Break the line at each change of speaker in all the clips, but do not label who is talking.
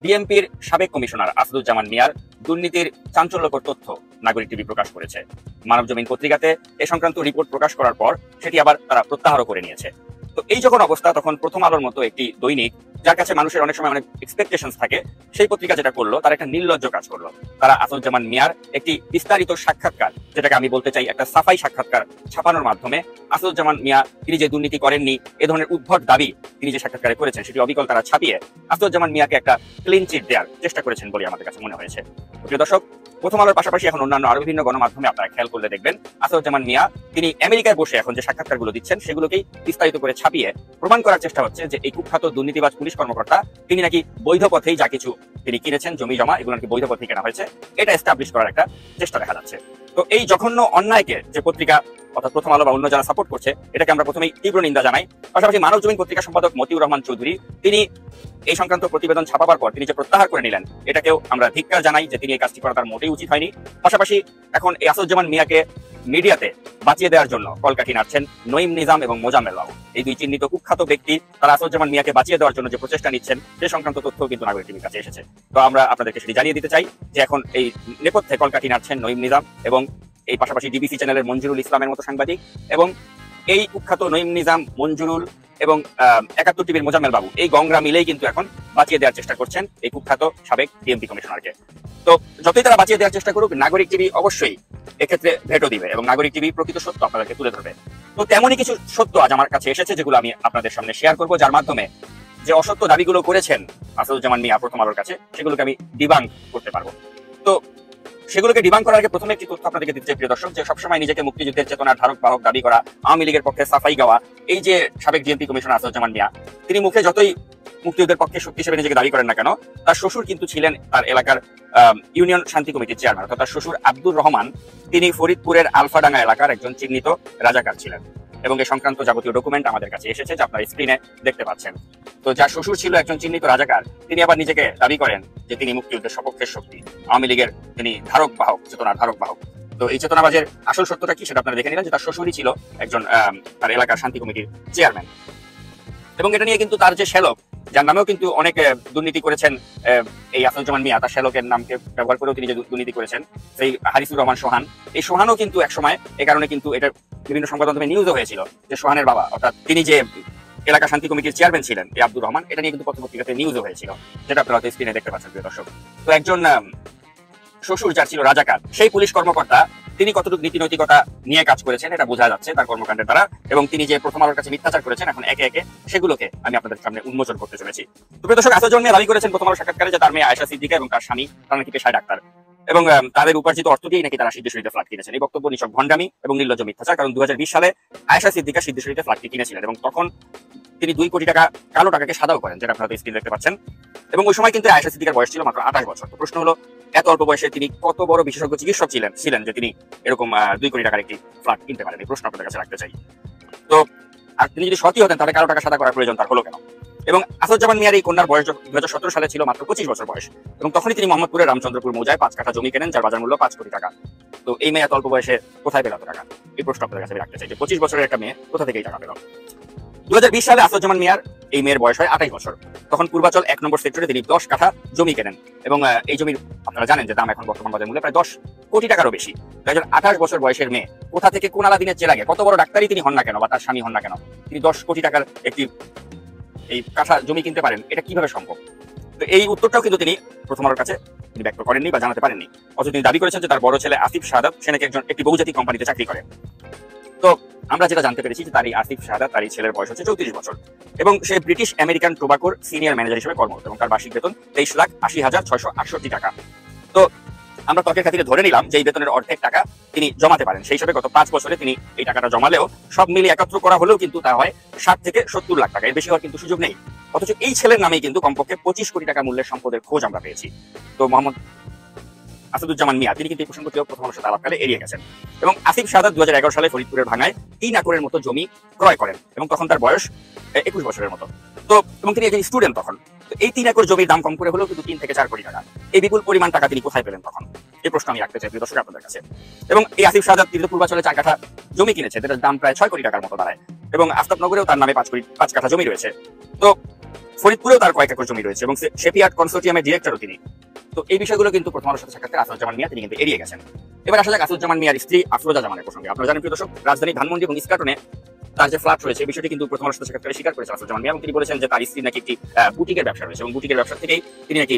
বিএনপির সাবেক কমিশনার আসাদুজ্জামান মিয়ার দুর্নীতির চাঞ্চল্যকর তথ্য নাগরিক টিভি প্রকাশ করেছে। মানবজমিন পত্রিকাতে এ সংক্রান্ত রিপোর্ট প্রকাশ করার পর সেটি আবার তারা প্রত্যাহারও করে নিয়েছে। তো এই যখন অবস্থা, তখন প্রথম আলোর মতো একটি দৈনিক, যার কাছে মানুষের অনেক সময় অনেক এক্সপেকটেশনস থাকে, সেই পত্রিকা যেটা করলো, তারা একটা নির্লজ্জ কাজ করলো। তারা আসাদুজ্জামান মিয়ার একটি বিস্তারিত সাক্ষাৎকার, যেটাকে আমি বলতে চাই একটা সাফাই সাক্ষাৎকার, ছাপানোর মাধ্যমে আসাদুজ্জামান মিয়া তিনি যে দুর্নীতি করেননি এ ধরনের উদ্ভট দাবি তিনি যে সাক্ষাৎকারে করেছেন, সেটি অবিকল তারা ছাপিয়ে আসাদুজ্জামান মিয়াকে একটা ক্লিন চিট দেওয়ার চেষ্টা করেছেন বলে আমাদের কাছে মনে হয়েছে। প্রিয় দর্শক, প্রথম আলোর পাশাপাশি এখন অন্যান্য আরো বিভিন্ন গণমাধ্যমে আপনারা খেয়াল করলে দেখবেন আসাদুজ্জামান মিয়া তিনি আমেরিকায় বসে এখন যে সাক্ষাৎকারগুলো দিচ্ছেন সেগুলোকেই বিস্তারিত করে ছাপিয়ে প্রমাণ করার চেষ্টা হচ্ছে যে এই কুখ্যাত দুর্নীতিবাজ পুলিশ কর্মকর্তা তিনি নাকি বৈধ পথেই যা কিছু তিনি কিনেছেন, জমি জমা, এগুলো নাকি বৈধ পথেই কেনা হয়েছে, এটা এস্টাবলিশ করার একটা চেষ্টা দেখা যাচ্ছে। তো এই জঘন্য অন্যায়কে যে পত্রিকা অর্থাৎ প্রথম আলো বা অন্য যারা সাপোর্ট করছে, এটাকে আমরা প্রথমেই তীব্র নিন্দা জানাই। পাশাপাশি মানবজমিন পত্রিকা সম্পাদক মতিউর রহমান চৌধুরী তিনি এই সংক্রান্ত প্রতিবেদন ছাপাবার পর তিনি যে প্রত্যাহার করে নিলেন, এটাকেও আমরা ধিক্কার জানাই যে তিনি এই কাজটি করা তার মোটেই উচিত হয়নি। পাশাপাশি এখন এই আসাদুজ্জামান মিয়াকে মিডিয়াতে বাঁচিয়ে দেওয়ার জন্য কলকাঠি নাড়ছেন নঈম নিজাম এবং মোজাম্মেল বাবু, এই দুই চিহ্নিত কুখ্যাত ব্যক্তি। তারা আসাদুজ্জামান মিয়াকে বাঁচিয়ে দেওয়ার জন্য যে প্রচেষ্টা নিচ্ছেন সে সংক্রান্ত তথ্য কিন্তু নাগরিক টিভির কাছে এসেছে। তো আমরা আপনাদেরকে সেটি জানিয়ে দিতে চাই যে এখন এই নেপথ্যে কলকাঠি নাড়ছেন নঈম নিজাম এবং এই পাশাপাশি ডিবিসি চ্যানেলের মঞ্জুরুল ইসলামের মতো সাংবাদিক, এবং এই কুখ্যাত নঈম নিজাম, মঞ্জুরুল এবং ৭১ টিভির মোজাম্মেল বাবু, এই গংরা মিলেই কিন্তু এখন বাঁচিয়ে দেওয়ার চেষ্টা করছেন এই কুখ্যাত সাবেক বিএনপি কমিশনারকে। তো যতই তারা বাঁচিয়ে দেওয়ার চেষ্টা করুক, নাগরিক টিভি অবশ্যই এক্ষেত্রে ভেটো দিবে এবং নাগরিক টিভি প্রকৃত সত্য আপনাদেরকে তুলে ধরবে। তো তেমনই কিছু সত্য আজ আমার কাছে এসেছে, যেগুলো আমি আপনাদের সামনে শেয়ার করবো, যার মাধ্যমে যে অসত্য দাবিগুলো করেছেন আসাদুজ্জামান মিয়া প্রথম আলোর কাছে, সেগুলোকে আমি ডিবাঙ্ক করতে পারবো। তো সেগুলোকে ডিবাঙ্ক করার আগে প্রথমে একটি তথ্য আপনাদেরকে দিতে চাই প্রিয় দর্শক, যে সবসময় নিজেকে মুক্তিযুদ্ধের চেতনার ধারক বাহক দাবি করা, আওয়ামী লীগের পক্ষে সাফাই গাওয়া এই যে সাবেক বিএনপি কমিশনার আসাদুজ্জামান মিয়া, তিনি মুখে যতই মুক্তিযুদ্ধের পক্ষে শক্তি হিসেবে নিজেকে দাবি করেন না কেন, তার শ্বশুর কিন্তু ছিলেন তার এলাকার ইউনিয়ন শান্তি কমিটির চেয়ারম্যান, অর্থাৎ তার শ্বশুর আব্দুর রহমান তিনি ফরিদপুরের আলফাডাঙ্গা এলাকার একজন চিহ্নিত রাজাকার ছিলেন, এবং এই সংক্রান্ত যাবতীয় ডকুমেন্ট আমাদের কাছে এসেছে, যা আপনারা স্ক্রিনে দেখতে পাচ্ছেন। তো যার শ্বশুর ছিল একজন চিহ্নিত রাজাকার, তিনি আবার নিজেকে দাবি করেন যে তিনি মুক্তিযুদ্ধের সপক্ষের শক্তি, আওয়ামী লীগের তিনি ধারক বাহক, চেতনার ধারক বাহক। তো এই চেতনাবাজের আসল সত্যটা কি সেটা আপনারা দেখে নিলেন, যে তার শ্বশুরই ছিল একজন তার এলাকার শান্তি কমিটির চেয়ারম্যান, এবং এটা নিয়ে কিন্তু তার যে শ্যালক, যার নামেও কিন্তু অনেক দুর্নীতি করেছেন এই আসাদুজ্জামান মিয়া, তার শ্যালকের নামকে ব্যবহার করেও তিনি যে দুর্নীতি করেছেন, সেই হারিসুর রহমান সোহান, এই সোহানও কিন্তু একসময় এই কারণে কিন্তু এটা বিভিন্ন সংবাদ মাধ্যমে নিউজও হয়েছিল যে সোহানের বাবা, অর্থাৎ তিনি যে এলাকা শান্তি কমিটির চেয়ারম্যান ছিলেন এই আব্দুর রহমান, এটা নিয়ে কিন্তু পত্রপত্রিকাতে নিউজও হয়েছিল, যেটা আপনারা হয়তো স্ক্রিনে দেখতে পাচ্ছেন প্রিয় দর্শক। তো একজন শ্বশুর যার ছিল রাজাকার, সেই পুলিশ কর্মকর্তা তিনি কতটুকু নীতি নৈতিকতা নিয়ে কাজ করেছেন এটা বোঝা যাচ্ছে তার কর্মকাণ্ডের দ্বারা, এবং তিনি যে প্রথম আলোর কাছে মিথ্যাচার করেছেন এখন একে একে সেগুলোকে আমি আপনাদের সামনে উন্মোচন করতে চলেছি। তো প্রিয় দর্শক, আসাদুজ্জামান মিয়া দাবি করেছেন প্রথম আলোর সাক্ষাৎকারে যে তার মেয়ে আয়েশা সিদ্দিকা এবং তার স্বামী তারা নাকি পেশায় ডাক্তার, এবং তাদের উপার্জিত অর্থ দিয়েই নাকি তারা সিদ্ধেশ্বরীতে ফ্ল্যাট কিনেছেন। এই বক্তব্য নিছক ভণ্ডামি এবং নির্লজ্জ মিথ্যাচার, কারণ 2020 সালে আয়েশা সিদ্দিকা সিদ্ধেশ্বরীতে ফ্ল্যাটটি কিনেছিলেন এবং তখন তিনি 2 কোটি টাকা কালো টাকাকে সাদাও করেন, যেটা আপনারা স্ক্রিনে দেখতে পাচ্ছেন। এবং ওই সময় কিন্তু আয়েশা সিদ্দিকার বয়স ছিল মাত্র 28 বছর। তো প্রশ্ন হলো, এত অল্প বয়সে তিনি কত বড় বিশেষজ্ঞ চিকিৎসক ছিলেন যে তিনি এরকম 2 কোটি টাকার একটি ফ্ল্যাট কিনতে পারেন? এই প্রশ্ন আপনাদের কাছে রাখতে চাই। তো আর তিনি যদি সত্যি হতেন তাহলে কালো টাকা সাদা করার প্রয়োজন তার হলো কেন? এবং আসাদুজ্জামান মিয়ার এই কন্যার বয়স 2017 সালে ছিল মাত্র 25 বছর বয়স, এবং তখনই তিনি মোহাম্মদপুরের রামচন্দ্রপুর মৌজায় 5 কাঠা জমি কেনেন, যার বাজার মূল্য 5 কোটি টাকা। তো এই মেয়ে এত অল্প বয়সে কোথায় পেল টাকা? এই প্রশ্ন আপনাদের কাছে রাখতে চাই যে 25 বছরের একটা মেয়ে কোথা থেকে এই টাকা পেল? 2020 সালে আসাদুজ্জামান মিয়ার এই মেয়ের বয়স হয় 28 বছর। তখন পূর্বাচল 1 নম্বর সেক্টরে তিনি 10 কাঠা জমি কেনেন, এবং এই জমির আপনারা জানেন যে দাম এখন বর্তমান বাজার মূল্যে প্রায় 10 কোটি টাকারও বেশি। একজন 28 বছর বয়সের মেয়ে কোথা থেকে কোন আলাদিনের চেরাগে, কত বড় ডাক্তারই তিনি হন না কেন বা তার স্বামী হন না কেন, তিনি 10 কোটি টাকার একটি এই কাঠা জমি কিনতে পারেন? এটা কিভাবে সম্ভব? তো এই উত্তরটাও কিন্তু তিনি প্রথম আলোর কাছে তিনি ব্যক্ত করেননি বা জানাতে পারেননি, অথচ তিনি দাবি করেছেন যে তার বড় ছেলে আসিফ শাহাদাত সে নাকি একটি বহুজাতিক কোম্পানিতে চাকরি করে। তো আমরা যেটা জানতে পেরেছি যে তার এই আসিফ শাহাদাত, তার এই ছেলের বয়স হচ্ছে 34 বছর, এবং সে ব্রিটিশ আমেরিকান টোবাকোর সিনিয়র ম্যানেজার হিসেবে কর্মরত, এবং তার বার্ষিক বেতন 23,80,668 টাকা। তো আমরা তর্কের খাতিরে ধরে নিলাম যে এই বেতনের অর্ধেক টাকা তিনি জমাতে পারেন। সেই হিসাবে গত 5 বছরে তিনি এই টাকাটা জমালেও সব মিলিয়ে একত্র করা হলেও কিন্তু তা হয় 60 থেকে 70 লাখ টাকা, এর বেশি হওয়ার কিন্তু সুযোগ নেই। অথচ এই ছেলের নামেই কিন্তু কমপক্ষে 25 কোটি টাকা মূল্যের সম্পদের খোঁজ আমরা পেয়েছি। তো মোহাম্মদ আসাদুজ্জামান মিয়া তিনি কিন্তু এই প্রসঙ্গটিও প্রথম আলোর সাথে আলাপকালে এড়িয়ে গেছেন, এবং আসিফ শাহাদাত 2011 সালে ফরিদপুরের ভাঙায় 3 একরের মতো জমি ক্রয় করেন, এবং তখন তার বয়স 21 বছরের মতো। তো এবং তিনি একজন স্টুডেন্ট তখন। তো এই 3 একর জমির দাম কম করে হলেও কিন্তু 3 থেকে 4 কোটি টাকা। এই বিপুল পরিমাণ টাকা তিনি কোথায় পেলেন তখন? এই প্রশ্ন আমি রাখতে চাই প্রিয় দর্শক আপনাদের কাছে। এবং এই আসিফ শাহাদাত তিনি পূর্বাচলে 4 কাঠা জমি কিনেছে, যেটার দাম প্রায় 6 কোটি টাকার মতো দাঁড়ায়, এবং আফতাবনগরেও তার নামে 5 কাঠা জমি রয়েছে। তো ফরিদপুরেও তার কয়েক একর জমি রয়েছে এবং শেপিয়ার্ড কনসোর্টিয়ামের ডিরেক্টরও তিনি। তো এই বিষয়গুলো কিন্তু প্রথম আলোর সাথে সাক্ষাৎকারে আসাদুজ্জামান মিয়া তিনি কিন্তু এড়িয়ে গেছেন। এবার আসা যাক আসাদুজ্জামান মিয়ার স্ত্রী আফরোজা জামানের প্রসঙ্গে। আপনারা জানেন প্রিয় দর্শক, রাজধানী ধানমন্ডি এবং ইস্কাটনে তার যে ফ্ল্যাট রয়েছে, এই বিষয়টি কিন্তু প্রথম আলোর সাথে সাক্ষাৎকারে স্বীকার করেছেন আসাদুজ্জামান মিয়া এবং তিনি বলেছেন যে তার স্ত্রী নাকি একটি বুটিকের ব্যবসা রয়েছে এবং বুটিকের ব্যবসা থেকেই তিনি নাকি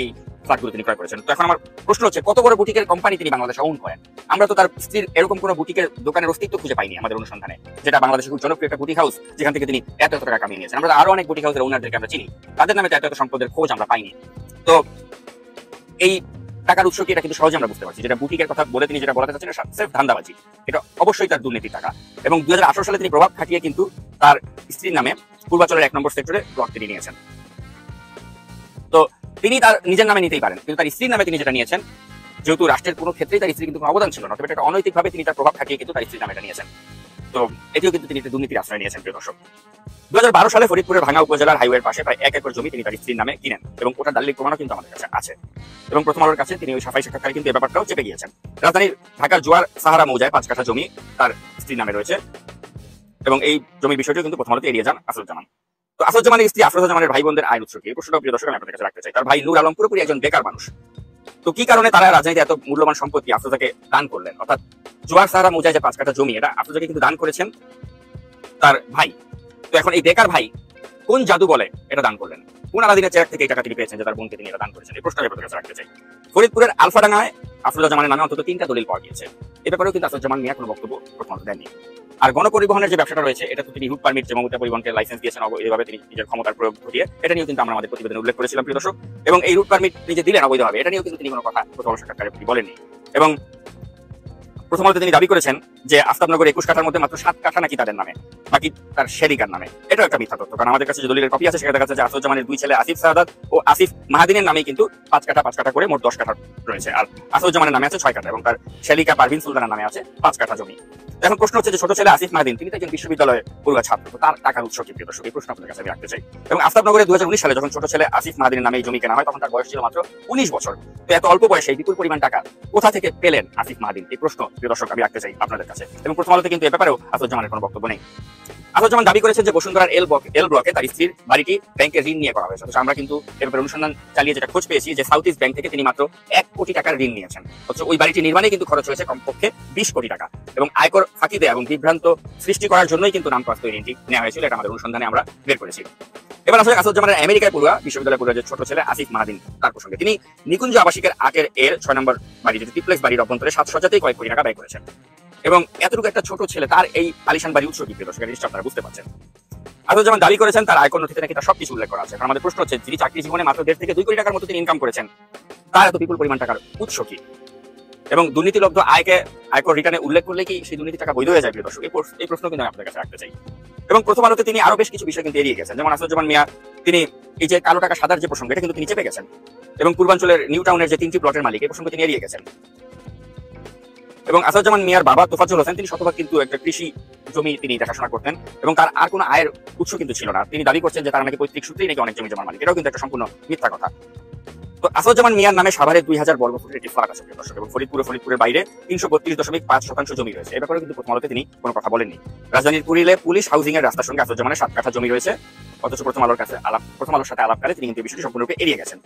এই ফ্ল্যাটগুলো তিনি ক্রয় করেছেন। তো এখন আমার প্রশ্ন হচ্ছে, কত বড় বুটিকের কোম্পানি তিনি বাংলাদেশে ওন করেন? আমরা তো তার স্ত্রীর এরকম কোনো বুটিকের দোকানের অস্তিত্ব খুঁজে পাইনি আমাদের অনুসন্ধানে, যেটা বাংলাদেশের খুব জনপ্রিয় একটা বুটিক হাউস যেখান থেকে তিনি এত টাকা কামিয়ে নিয়েছেন। আমরা আরো অনেক বুটিক হাউসের ওনারদেরকে আমরা চিনি, তাদের নামে এত সম্পদের খোঁজ আমরা পাইনি। তো এই টাকার উৎস কি, এটা কিন্তু সহজে আমরা বুঝতে পারছি। যেটা বুটিকের কথা বলে তিনি যেটা বলাতে চাচ্ছেন, সেলফ ধান্দাবাজি, এটা অবশ্যই তার দুর্নীতির টাকা। এবং 2018 সালে তিনি প্রভাব খাটিয়ে কিন্তু তার স্ত্রীর নামে পূর্বাচলের 1 নম্বর সেক্টরে প্লট তিনি নিয়েছেন। তো তিনি তার নিজের নামে নিতেই পারেন, কিন্তু তার স্ত্রীর নামে তিনি যেটা নিয়েছেন, যেহেতু রাষ্ট্রের কোনো ক্ষেত্রেই তার স্ত্রীর কিন্তু কোনো অবদান ছিল না, তবে এটা অনৈতিকভাবে তিনি তার প্রভাব খাটিয়ে কিন্তু তার স্ত্রীর নামে এটা নিয়েছেন। তো এটিও কিন্তু তিনি একটা দুর্নীতির আশ্রয় নিয়েছেন প্রিয় দর্শক। 2012 সালে ফরিদপুরের ভাঙ্গা উপজেলার হাইওয়ের পাশে প্রায় 1 একর জমি তিনি তার স্ত্রীর নামে কিনেন এবং ওটার দালিলিক প্রমাণও কিন্তু আমাদের কাছে আছে। এবং প্রথম আলোর কাছে তিনি ওই সাফাই সাক্ষাৎকারে কিন্তু এই ব্যাপারটাও চেপে গিয়েছেন। রাজধানীর ঢাকার জোয়ার সাহারা মৌজায় 5 কাঠা জমি তার স্ত্রীর নামে রয়েছে এবং এই জমির বিষয়টিও কিন্তু প্রথম আলোতে এড়িয়ে যান আসাদুজ্জামান। তো আসাদুজ্জামানের স্ত্রী আফরোজা জামানের ভাই বোনদের আয়ের উৎস কি, এই প্রশ্নটা প্রিয় দর্শক আমি আপনাদের কাছে রাখতে চাই। তার ভাই নূর আলম পুরোপুরি একজন বেকার মানুষ। তো কি কারণে তারা রাজনীতিতে এত মূল্যবান সম্পত্তি আফরোজাকে দান করলেন? অর্থাৎ জোয়ার সাহারা মৌজায় যে 5 কাঠা জমি, এটা আফরোজাকে কিন্তু দান করেছেন তার ভাই। তো এখন এই বেকার ভাই কোন জাদু বলে এটা দান করলেন? কোন আলাদিনের চেরাক থেকে এই টাকা তিনি পেয়েছেন যে তার বোনকে তিনি এটা দান করেছেন? এই প্রশ্নটা আপনাদের কাছে রাখতে চাই। ফরিদপুরের আলফাডাঙ্গায় আফরোজা জামানের নামে অন্তত 3টা দলিল পাওয়া গিয়েছে। এই ব্যাপারেও কিন্তু আসাদুজ্জামান মিয়া কোনো বক্তব্য প্রথমত দেননি। আর গণপরিবহনের যে ব্যবসাটা রয়েছে, এটা তো তিনি রুট পারমিট যে মমতা পরিবহনকে লাইসেন্স দিয়েছেন এইভাবে তিনি নিজের ক্ষমতার প্রয়োগ ঘটিয়ে, এটা নিয়েও কিন্তু আমরা আমাদের প্রতিবেদনে উল্লেখ করেছিলাম প্রিয় দর্শক। এবং এই রুট পারমিট নিজে দিলেন অবৈধভাবে, এটা নিয়েও কিন্তু তিনি কোনো কথা প্রথম সাক্ষাৎকারে বলেননি। এবং প্রথম আলোতে তিনি দাবি করেছেন যে আফতাবনগর 21 কাঠার মধ্যে মাত্র 7 কাঠা নাকি তাদের নামে, বাকি তার শেরিকার নামে। এটাও একটা মিথ্যা তথ্য, কারণ আমাদের কাছে যে দলিলের কপি আছে সেখানে দেখা যাচ্ছে যে আসাদুজ্জামানের 2 ছেলে আসিফ সাদাত ও আসিফ মাহাদিনের নামেই কিন্তু 5 কাঠা করে মোট 10 কাঠা রয়েছে। আর আসাদুজ্জামানের নামে আছে 6 কাঠা এবং তার শেরিকা পারভিন সুলতানের নামে আছে 5 কাঠা জমি। এখন প্রশ্ন হচ্ছে যে ছোট ছেলে আসিফ মাহাদিন, তিনি তো একজন বিশ্ববিদ্যালয়ে পড়ুয়া ছাত্র, তার টাকার উৎস কি প্রিয় দর্শক? এই প্রশ্ন আপনাদের কাছে আমি রাখতে চাই। এবং আফতাবনগরে 2019 সালে যখন ছোট ছেলে আসিফ মাহাদিনের নামে এই জমি কেনা হয়, তখন তার বয়স ছিল মাত্র 19 বছর। তো এত অল্প বয়সে বিপুল পরিমাণ টাকা কোথা থেকে পেলেন আসিফ মাহাদিন? এই প্রশ্ন প্রিয় দর্শক আমি রাখতে চাই আপনাদের কাছে। এবং প্রথম আলোতে কিন্তু এ ব্যাপারেও আসাদুজ্জামানের কোনো বক্তব্য নেই। আসাদুজ্জামান দাবি করেছেন যে বসুন্ধরার এল ব্লকে তার স্ত্রীর বাড়িটি ব্যাংকের ঋণ নিয়ে করা হয়েছে। আমরা কিন্তু এর ব্যাপারে অনুসন্ধান চালিয়ে যেটা খোঁজ পেয়েছি যে সাউথ ইস্ট ব্যাংক থেকে তিনি মাত্র 1 কোটি টাকার ঋণ নিয়েছেন। অথচ ওই বাড়িটি নির্মাণে কিন্তু খরচ হয়েছে কমপক্ষে 20 কোটি টাকা এবং আয়কর ফাঁকি দেয়া এবং বিভ্রান্ত সৃষ্টি করার জন্যই কিন্তু নামপ্রাপ্ত এই ঋণটি নেওয়া হয়েছিল। এটা আমাদের অনুসন্ধানে আমরা বের করেছি। এবার আসলে আসাদুজ্জামানের আমেরিকায় পড়ুয়া বিশ্ববিদ্যালয়ে পড়ুয়া যে ছোট ছেলে আসিফ মাহাদিন, তার প্রসঙ্গে তিনি নিকুঞ্জ আবাসিকের 8 এর 6 নম্বর বাড়ি, যেটি ট্রিপ্লেক্স বাড়ির অভ্যন্তরে 7 সজ্জাতেই কয়েক কোটি টাকা ব্যয় করেছেন। এবং এতটুকু একটা ছোট ছেলে, তার এই আলিশান বাড়ি উৎস কি প্রিয় দর্শক? নিশ্চয় আপনারা বুঝতে পারছেন। আসাদুজ্জামান দাবি করেছেন তার আয়কর নথিতে নাকি তার সবকিছু উল্লেখ করা আছে। কারণ আমাদের প্রশ্ন হচ্ছে, যিনি চাকরি জীবনে মাত্র 1.5 থেকে 2 কোটি টাকার মতো তিনি ইনকাম করেছেন, তার এত বিপুল পরিমাণ টাকার উৎস কি? এবং দুর্নীতিলব্ধ আয়কর রিটার্নে উল্লেখ করলে কি সেই দুর্নীতি টাকা বৈধ হয়ে যায় প্রিয় দর্শক? এই প্রশ্ন কিন্তু আমি আপনাদের কাছে রাখতে চাই। এবং প্রথম আলোতে তিনি আরো বেশ কিছু বিষয় কিন্তু এড়িয়ে গেছেন। যেমন আসাদুজ্জামান মিয়া তিনি এই যে কালো টাকা সাদার যে প্রসঙ্গ, এটা কিন্তু তিনি চেপে গেছেন। এবং পূর্বাঞ্চলের নিউ টাউনের যে 3টি প্লটের মালিক, এই প্রসঙ্গ তিনি এড়িয়ে গেছেন। এবং আসাদুজ্জামান মিয়ার বাবা তোফাজ্জল হোসেন, তিনি শতভাগ কিন্তু একটা কৃষি জমি তিনি দেখাশোনা করতেন এবং তার আর কোনো আয়ের উৎস কিন্তু ছিল না। তিনি দাবি করছেন যে তার নাকি পৈতৃক সূত্রেই নাকি অনেক জমি জমার মালিক। এটাও কিন্তু একটা সম্পূর্ণ মিথ্যা কথা। তো আসাদুজ্জামান মিয়ার নামে সাভারে 2000 বর্গ ফুটের একটি ফ্ল্যাট আছে প্রিয় দর্শক, এবং ফরিদপুরের বাইরে 332.5% জমি রয়েছে। এ ব্যাপারে কিন্তু প্রথম আলোতে তিনি কোনো কথা বলেননি। রাজধানীর কুড়িলে পুলিশ হাউজিং এর রাস্তার সঙ্গে আসাদুজ্জামানের 7 কাঠা জমি রয়েছে, অথচ প্রথম আলোর সাথে আলাপকালে তিনি কিন্তু এই বিষয়টি সম্পূর্ণরূপে এড়িয়ে গেছেন।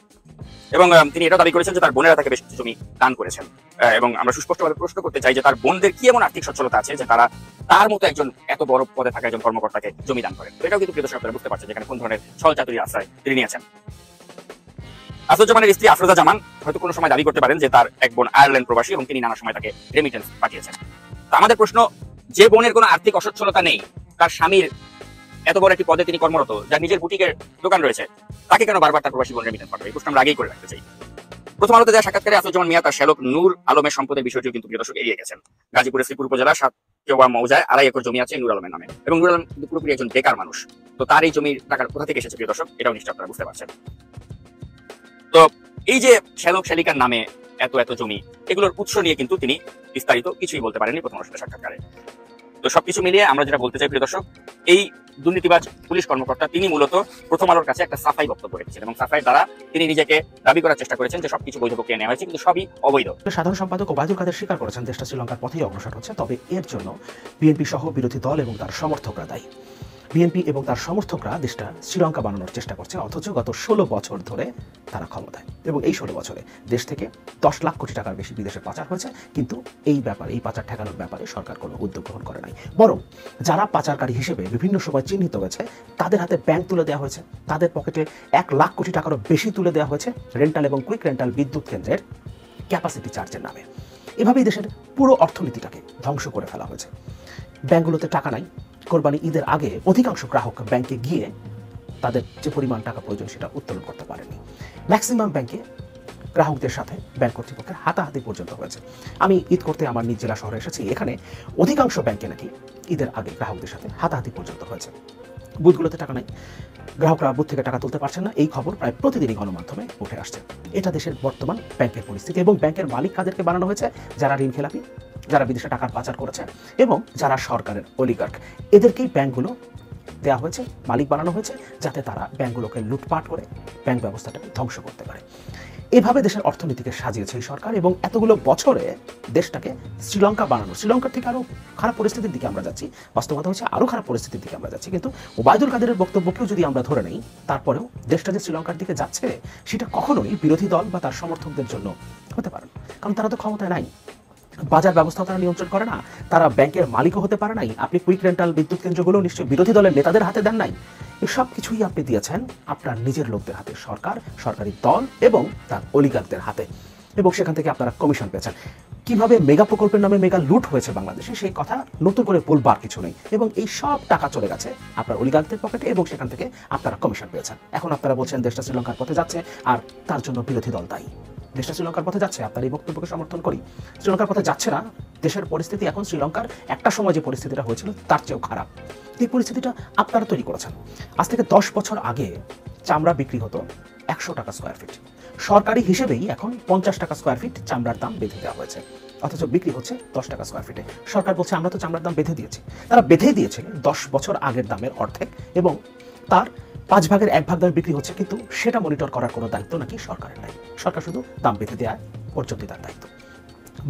এবং তিনি এটা দাবি করেছেন যে তার বোনেরা তাকে বেশ কিছু জমি দান করেছেন। এবং আমরা সুস্পষ্টভাবে প্রশ্ন করতে চাই যে তার বোনদের কি এমন আর্থিক সচ্ছলতা আছে যে তারা তার মতো একজন এত বড় পদে থাকা একজন কর্মকর্তাকে জমি দান করেন? এটাও কিন্তু প্রিয় দর্শক আপনারা বুঝতে পারছেন যেখানে কোন ধরনের ছল চাতুরীর আশ্রয় তিনি নিয়েছেন। আসাদুজ্জামানের স্ত্রী আফরোজা জামান হয়তো কোনো সময় দাবি করতে পারেন যে তার এক বোন আয়ারল্যান্ড প্রবাসী এবং তিনি নানা সময় তাকে রেমিটেন্স পাঠিয়েছেন। তো আমাদের প্রশ্ন, যে বোনের কোনো আর্থিক অসচ্ছলতা নেই, তার স্বামীর এত বড় একটি পদে তিনি কর্মরত, যার নিজের বুটিকের দোকান রয়েছে, তাকে কেন বারবার তার প্রবাসী বোন রেমিটেন্স পাঠাবে? এই প্রশ্ন আমরা আগেই করে রাখতে চাই। প্রথম আলোতে দেওয়া সাক্ষাৎকারে আসাদুজ্জামান মিয়া তার শ্যালক নূর আলমের সম্পদের বিষয়টিও কিন্তু প্রিয় দর্শক এড়িয়ে গেছেন। গাজীপুরের শ্রীপুর উপজেলার 7 মৌজায় 2.5 একর জমি আছে নূর আলমের নামে, এবং নূর আলম কিন্তু পুরোপুরি একজন বেকার মানুষ। তো তার এই জমির টাকার কোথা থেকে এসেছে প্রিয় দর্শক? এটাও নিশ্চয় আপনারা বুঝতে পারছেন। তো এই যে শ্যালক শ্যালিকার নামে এত জমি, এগুলোর উৎস নিয়ে কিন্তু তিনি বিস্তারিত কিছুই বলতে পারেননি প্রথম আলোর সাক্ষাৎকারে। তো সবকিছু মিলিয়ে আমরা যেটা বলতে চাই প্রিয় দর্শক, এই দুর্নীতিবাজ পুলিশ কর্মকর্তা তিনি মূলত প্রথম আলোর কাছে একটা সাফাই বক্তব্য রেখেছেন এবং সাফাইয়ের দ্বারা তিনি নিজেকে দাবি করার চেষ্টা করেছেন যে সবকিছু বৈধ প্রক্রিয়া নেওয়া হয়েছে, কিন্তু সবই অবৈধ।
সাধারণ সম্পাদক ওবায়দুল কাদের স্বীকার করেছেন দেশটা শ্রীলঙ্কার পথেই অগ্রসর হচ্ছে, তবে এর জন্য বিএনপি সহ বিরোধী দল এবং তার সমর্থকরা দায়ী। বিএনপি এবং তার সমর্থকরা দেশটা শ্রীলঙ্কা বানানোর চেষ্টা করছে, অথচ গত 16 বছর ধরে তারা ক্ষমতায়, এবং এই 16 বছরে দেশ থেকে 10 লাখ কোটি টাকার বেশি বিদেশে পাচার হয়েছে, কিন্তু এই পাচার ঠেকানোর ব্যাপারে সরকার কোনো উদ্যোগ গ্রহণ করে নাই। বরং যারা পাচারকারী হিসেবে বিভিন্ন সময় চিহ্নিত হয়েছে তাদের হাতে ব্যাংক তুলে দেওয়া হয়েছে, তাদের পকেটে 1 লাখ কোটি টাকারও বেশি তুলে দেওয়া হয়েছে রেন্টাল এবং কুইক রেন্টাল বিদ্যুৎ কেন্দ্রের ক্যাপাসিটি চার্জের নামে। এভাবেই দেশের পুরো অর্থনীতিটাকে ধ্বংস করে ফেলা হয়েছে। ব্যাংকগুলোতে টাকা নাই। কোরবানি ঈদের আগে অধিকাংশ গ্রাহক ব্যাংকে গিয়ে তাদের যে পরিমাণ টাকা প্রয়োজন সেটা উত্তোলন করতে পারেনি। ম্যাক্সিমাম ব্যাংকে গ্রাহকদের সাথে ব্যাংক কর্তৃপক্ষের হাতাহাতি পর্যন্ত হয়েছে। আমি ঈদ করতে আমার নিজ জেলা শহরে এসেছি, এখানে অধিকাংশ ব্যাংকে নাকি ঈদের আগে গ্রাহকদের সাথে হাতাহাতি পর্যন্ত হয়েছে। বুথগুলোতে টাকা নাই, গ্রাহকরা বুথ থেকে টাকা তুলতে পারছেন না, এই খবর প্রায় প্রতিদিনই গণমাধ্যমে উঠে আসছে। এটা দেশের বর্তমান ব্যাংকের পরিস্থিতি, এবং ব্যাংকের মালিক কাদেরকে বানানো হয়েছে? যারা ঋণ খেলাপি, যারা বিদেশে টাকার পাচার করেছে, এবং যারা সরকারের অলিগার্ক, এদেরকেই ব্যাংকগুলো দেওয়া হয়েছে, মালিক বানানো হয়েছে, যাতে তারা ব্যাংকগুলোকে লুটপাট করে ব্যাংক ব্যবস্থাটাকে ধ্বংস করতে পারে। এভাবে দেশের অর্থনীতিকে সাজিয়েছে এই সরকার, এবং এতগুলো বছরে দেশটাকে শ্রীলঙ্কা বানানো, শ্রীলঙ্কার থেকে আরো খারাপ পরিস্থিতির দিকে আমরা যাচ্ছি, বাস্তবতা হচ্ছে আরো খারাপ পরিস্থিতির দিকে আমরা যাচ্ছি। কিন্তু ওবায়দুল কাদেরের বক্তব্যকেও যদি আমরা ধরে নেই, তারপরেও দেশটা যে শ্রীলঙ্কার দিকে যাচ্ছে সেটা কখনোই বিরোধী দল বা তার সমর্থকদের জন্য হতে পারে না, কারণ তারা তো ক্ষমতায় নাই। বাজার ব্যবস্থাও তারা নিয়ন্ত্রণ করে না, তারা ব্যাংকের মালিকও হতে পারে নাই। আপনি কুইক রেন্টাল বিদ্যুৎ কেন্দ্রগুলো নিশ্চয়ই বিরোধী দলের নেতাদের হাতে দেন নাই। এসব কিছুই আপনি দিয়েছেন আপনার নিজের লোকদের হাতে, সরকার, সরকারি দল এবং তার অলিগারদের হাতে, এবং সেখান থেকে আপনারা কমিশন পেয়েছেন। কিভাবে মেগা প্রকল্পের নামে মেগা লুট হয়েছে বাংলাদেশে সেই কথা নতুন করে বলবার কিছু নেই, এবং এই সব টাকা চলে গেছে আপনার অলিগারদের পকেটে, এবং সেখান থেকে আপনারা কমিশন পেয়েছেন। এখন আপনারা বলছেন দেশটা শ্রীলঙ্কার পথে যাচ্ছে আর তার জন্য বিরোধী দল দায়ী। দেশটা শ্রীলঙ্কার পথে যাচ্ছে, আপনার এই বক্তব্যকে সমর্থন করি। শ্রীলঙ্কার পথে যাচ্ছে না, দেশের পরিস্থিতি এখন শ্রীলঙ্কার একটা সময় যে পরিস্থিতিটা হয়েছিল তার চেয়েও খারাপ। এই পরিস্থিতিটা আপনারা তৈরি করেছেন। আজ থেকে 10 বছর আগে চামড়া বিক্রি হতো 100 টাকা স্কোয়ার ফিট, সরকারি হিসেবেই এখন 50 টাকা স্কোয়ার ফিট চামড়ার দাম বেঁধে দেওয়া হয়েছে, অথচ বিক্রি হচ্ছে 10 টাকা স্কোয়ার ফিটে। সরকার বলছে আমরা তো চামড়ার দাম বেঁধে দিয়েছি। তারা বেঁধে দিয়েছে 10 বছর আগের দামের অর্ধেক, এবং তার 5 ভাগের 1 ভাগ দামে বিক্রি হচ্ছে, কিন্তু সেটা মনিটর করার কোনো দায়িত্ব নাকি সরকারের নাই। সরকার শুধু দাম বেঁধে দেওয়া পর্যন্ত তার দায়িত্ব।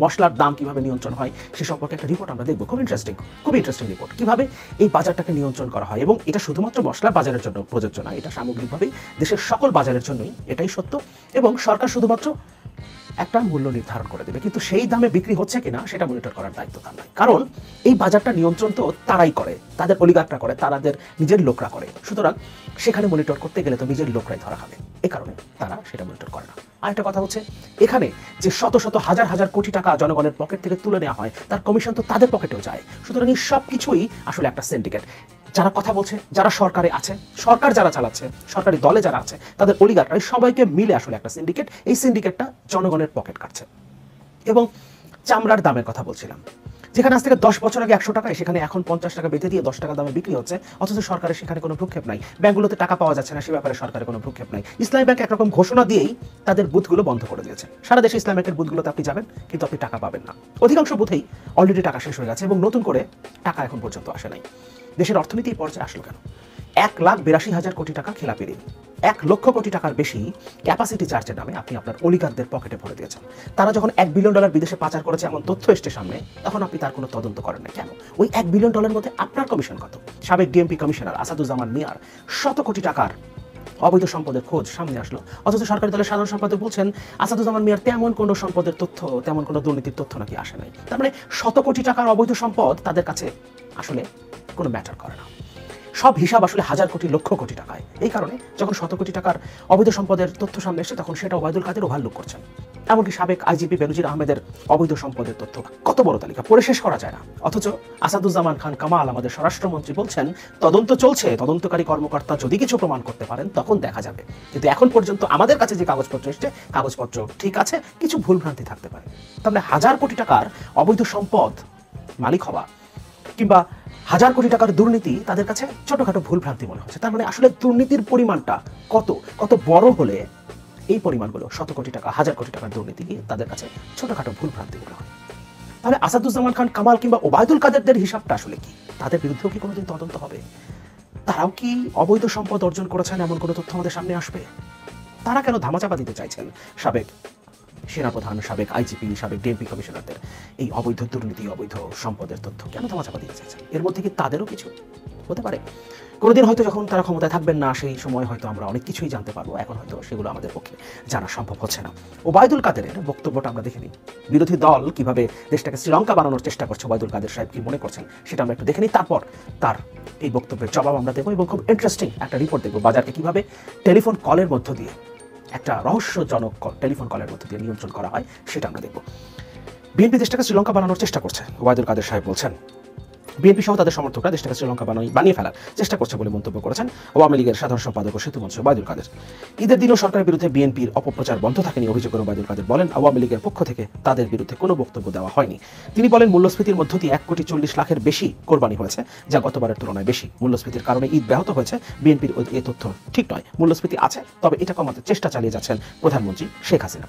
মশলার দাম কিভাবে নিয়ন্ত্রণ হয় সে সম্পর্কে একটা রিপোর্ট আমরা দেখবো, খুব ইন্টারেস্টিং রিপোর্ট, কিভাবে এই বাজারটাকে নিয়ন্ত্রণ করা হয়। এবং এটা শুধুমাত্র মশলা বাজারের জন্য প্রযোজ্য না, এটা সামগ্রিকভাবেই দেশের সকল বাজারের জন্যই এটাই সত্য। এবং সরকার শুধুমাত্র একটা মূল্য নির্ধারণ করে দেবে, কিন্তু সেই দামে বিক্রি হচ্ছে কিনা সেটা মনিটর করার দায়িত্ব তার নয়, কারণ এই বাজারটা নিয়ন্ত্রণ তো তারাই করে, তাদের অলিগাররা করে, তাদের নিজের লোকরা করে। সুতরাং সেখানে মনিটর করতে গেলে তো নিজের লোকরাই ধরা খাবে, এ কারণে তারা সেটা মনিটর করে না। আরেকটা কথা হচ্ছে, এখানে যে শত শত হাজার হাজার কোটি টাকা জনগণের পকেট থেকে তুলে নেওয়া হয় তার কমিশন তো তাদের পকেটেও যায়। সুতরাং এই সব কিছুই আসলে একটা সিন্ডিকেট। যারা কথা বলছে, যারা সরকারে আছে, সরকার যারা চালাচ্ছে, সরকারি দলে যারা আছে, তাদের অলিগাররা সবাইকে মিলে আসলে একটা সিন্ডিকেট। এই সিন্ডিকেটটা জনগণের পকেট কাটছে। এবং চামড়ার দামের কথা বলছিলাম, যেখানে আজ থেকে 10 বছর আগে 100 টাকায়, সেখানে এখন 50 টাকা বেঁধে দিয়ে 10 টাকা দামে বিক্রি হচ্ছে, অথচ সরকারের সেখানে কোনো ভ্রুক্ষেপ নাই। ব্যাংকগুলোতে টাকা পাওয়া যাচ্ছে না, সে ব্যাপারে সরকারের কোনো ভ্রুক্ষেপ নাই। ইসলামী ব্যাংক একরকম ঘোষণা দিয়েই তাদের বুথগুলো বন্ধ করে দিয়েছে। সারা দেশে ইসলামী ব্যাংকের বুথগুলোতে আপনি যাবেন, কিন্তু আপনি টাকা পাবেন না। অধিকাংশ বুথেই অলরেডি টাকা শেষ হয়ে গেছে, এবং নতুন করে টাকা এখন পর্যন্ত আসে নাই। দেশের অর্থনীতি এই পর্যায়ে আসলো কেন? 1,82,000 কোটি টাকা খেলাপি ঋণ, 1 লক্ষ কোটি টাকার বেশি ক্যাপাসিটি চার্জের নামে আপনি আপনার অলিগারদের পকেটে ভরে দিয়েছেন। তারা যখন $1 বিলিয়ন বিদেশে পাচার করেছে এমন তথ্য এসছে সামনে, তখন আপনি তার কোনো তদন্ত করেন না কেন? ওই $1 বিলিয়ন মধ্যে আপনার কমিশন কত? সাবেক ডিএমপি কমিশনার আসাদুজ্জামান মিয়ার শত কোটি টাকার অবৈধ সম্পদের খোঁজ সামনে আসলো, অথচ সরকারি দলের সাধারণ সম্পাদক বলছেন আসাদুজ্জামান মিয়ার তেমন কোনো সম্পদের তথ্য, তেমন কোনো দুর্নীতির তথ্য নাকি আসে নাই। তার মানে শত কোটি টাকার অবৈধ সম্পদ তাদের কাছে আসলে কোনো ম্যাটার করে না। সব হিসাব আসলে হাজার কোটি, লক্ষ কোটি টাকায়। এই কারণে যখন শত কোটি টাকার অবৈধ সম্পদের তথ্য সামনে এসে, তখন সেটা ওবায়দুল কাদের ওভারলুক করছেন। এমনকি সাবেক আইজিপি বেনজির আহমেদের অবৈধ সম্পদের তথ্য, কত বড় তালিকা, পড়ে শেষ করা যায় না। অথচ আসাদুজ্জামান খান কামাল আমাদের স্বরাষ্ট্রমন্ত্রী বলছেন তদন্ত চলছে, তদন্তকারী কর্মকর্তা যদি কিছু প্রমাণ করতে পারেন তখন দেখা যাবে। কিন্তু এখন পর্যন্ত আমাদের কাছে যে কাগজপত্র এসছে, কাগজপত্র ঠিক আছে, কিছু ভুলভ্রান্তি থাকতে পারে। তাহলে হাজার কোটি টাকার অবৈধ সম্পদ মালিক হওয়া কিংবা হাজার কোটি টাকার দুর্নীতি তাদের কাছে ছোটখাটো ভুলভ্রান্তি মনে হচ্ছে। তার মানে আসলে দুর্নীতির পরিমাণটা কত কত বড় হলে এই পরিমাণগুলো, শত কোটি টাকা, হাজার কোটি টাকার দুর্নীতি তাদের কাছে ছোটখাটো ভুলভ্রান্তি মনে হয়। তাহলে আসাদুজ্জামান খান কামাল কিংবা ওবায়দুল কাদেরদের হিসাবটা আসলে কি? তাদের বিরুদ্ধেও কি কোনোদিন তদন্ত হবে? তারাও কি অবৈধ সম্পদ অর্জন করেছেন এমন কোনো তথ্য আমাদের সামনে আসবে? তারা কেন ধামাচাপা দিতে চাইছেন সাবেক সেনাপ্রধান, সাবেক আইজিপি, সাবেক ডিএমপি কমিশনারদের এই অবৈধ দুর্নীতি, অবৈধ সম্পদের তথ্য কেন ধামাচাপা দিতে চাইছেন? এর মধ্যে কি তাদেরও কিছু হতে পারে। কোনোদিন হয়তো যখন তারা ক্ষমতায় থাকবেন না, সেই সময় হয়তো আমরা অনেক কিছুই জানতে পারবো। এখন হয়তো সেগুলো আমাদের পক্ষে জানা সম্ভব হচ্ছে না। ওবায়দুল কাদেরের বক্তব্যটা আমরা দেখে নিই। বিরোধী দল কিভাবে দেশটাকে শ্রীলঙ্কা বানানোর চেষ্টা করছে, ওবায়দুল কাদের সাহেব কি মনে করছেন সেটা আমরা একটু দেখে নিই। তারপর তার এই বক্তব্যের জবাব আমরা দেবো এবং খুব ইন্টারেস্টিং একটা রিপোর্ট দেখবো বাজারকে কিভাবে টেলিফোন কলের মধ্য দিয়ে, একটা রহস্যজনক টেলিফোন কলের মধ্য দিয়ে নিয়ন্ত্রণ করা হয় সেটা আমরা দেখব। বিএনপি দেশটাকে শ্রীলঙ্কা বানানোর চেষ্টা করছে, ওবায়দুল কাদের সাহেব বলছেন। বিএনপি সহ তাদের সমর্থকরা দেশটাকে শ্রীলঙ্কা বানিয়ে ফেলার চেষ্টা করছে বলে মন্তব্য করেছেন আওয়ামী লীগের সাধারণ সম্পাদক ও সেতুমন্ত্রী ওবায়দুল কাদের। ঈদের দিনও সরকারের বিরুদ্ধে বিএনপির অপপ্রচার বন্ধ থাকেনি অভিযোগ করে ওবায়দুল কাদের বলেন, আওয়ামী লীগের পক্ষ থেকে তাদের বিরুদ্ধে কোনো বক্তব্য দেওয়া হয়নি। তিনি বলেন, মূল্যস্ফীতির মধ্য দিয়ে 1,40,00,000-এর বেশি কোরবানি হয়েছে, যা গতবারের তুলনায় বেশি। মূল্যস্ফীতির কারণে ঈদ ব্যাহত হয়েছে, বিএনপির এই তথ্য ঠিক নয়। মূল্যস্ফীতি আছে, তবে এটা কমাতে চেষ্টা চালিয়ে যাচ্ছেন প্রধানমন্ত্রী শেখ হাসিনা।